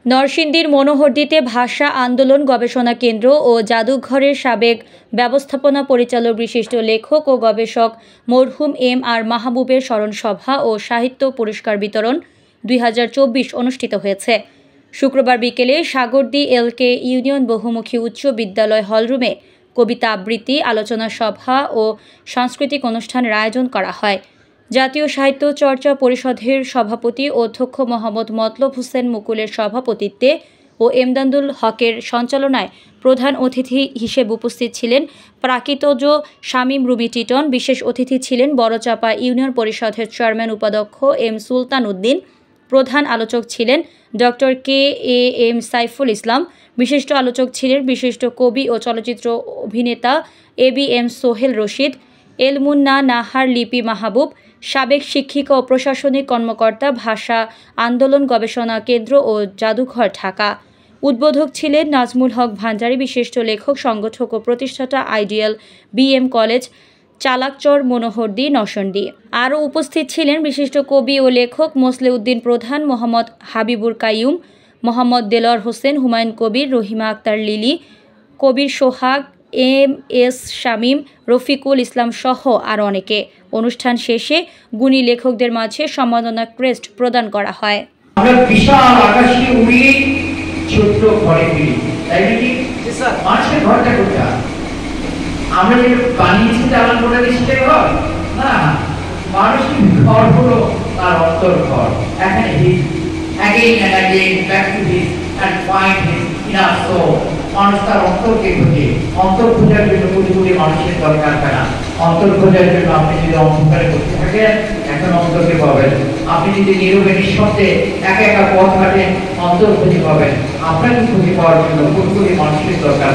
নরসিংদীর মনোহরদীতে ভাষা আন্দোলন গবেষণা কেন্দ্র ও জাদুঘরের সাবেক ব্যবস্থাপনা পরিচালক বিশিষ্ট লেখক ও গবেষক মরহুম এম.আর. মাহবুবের স্মরণসভা ও সাহিত্য পুরস্কার বিতরণ 2024 অনুষ্ঠিত হয়েছে। শুক্রবার বিকেলে সাগরদী এল.কে. ইউনিয়ন বহুমুখী উচ্চ বিদ্যালয় হলরুমে কবিতা আবৃত্তি, আলোচনা সভা ও সাংস্কৃতিক অনুষ্ঠানের আয়োজন করা হয়। জাতীয় সাহিত্য চর্চা পরিষদের সভাপতি অধ্যক্ষ মোহাম্মদ মতলব হোসেন মুকুলের সভাপতিত্বে ও এমদাদুল হকের সঞ্চালনায় প্রধান অতিথি হিসেবে উপস্থিত ছিলেন প্রাকৃতজ শামীম রুমি টিটন। বিশেষ অতিথি ছিলেন বড়চাপা ইউনিয়ন পরিষদের চেয়ারম্যান উপাধ্যক্ষ এম সুলতান উদ্দিন। প্রধান আলোচক ছিলেন ডক্টর কে.এ.এম. সাইফুল ইসলাম। বিশিষ্ট আলোচক ছিলেন বিশিষ্ট কবি ও চলচ্চিত্র অভিনেতা এ.বি.এম. সোহেল রশিদ, এলমুন্না নাহার লিপি মাহবুব, সাবেক শিক্ষিকা ও প্রশাসনিক কর্মকর্তা, ভাষা আন্দোলন গবেষণা কেন্দ্র ও জাদুঘর, ঢাকা। উদ্বোধক ছিলেন নাজমুল হক ভান্ডারী, বিশিষ্ট লেখক, সংগঠক ও প্রতিষ্ঠাতা, ideal BM college, Chalakchar, Monohardi, Narsingdi. আরও উপস্থিত ছিলেন বিশিষ্ট কবি ও লেখক মোসলেউদ্দিন প্রধান, মোহাম্মদ হাবিবুর কাইয়ুম, মোহাম্মদ দেলোয়ার হোসেন, হুমায়ুন কবির, রহিমা আক্তার লিলি, কবির সোহাগ, M.S. শামীম, রফিকুল ইসলাম সহ আরও অনেকে। অনুষ্ঠান শেষে গুণী লেখকদের মাঝে সম্মাননা ক্রেস্ট প্রদান করা হয়। আমরা বিশাল আকাশে উড়ি, ছোট্ট ঘরে ফিরি, তাই নাকি? মানুষের ঘরটা কোথায়? আমরা যে বানিয়েছি চালান করে দিচ্ছি ঘর না, মানুষের ঘর হলো তার অন্তর ঘর। এখানে again and again back to this and find his inner soul. মানুষ তার অন্তরকে খুঁজে, অন্তর খোঁজার জন্য কোটি কোটি মানুষের দরকার না। অন্তর খোঁজার জন্য আপনি যদি অন্ধকারে বসে থাকেন, এখন অন্তরকে পাবেন। আপনি যদি নীরবে নিঃশব্দে একা একা পথ হাঁটেন, অন্তর খুঁজে পাবেন। আপনাকে খুঁজে পাওয়ার জন্য কোটি কোটি মানুষের দরকার।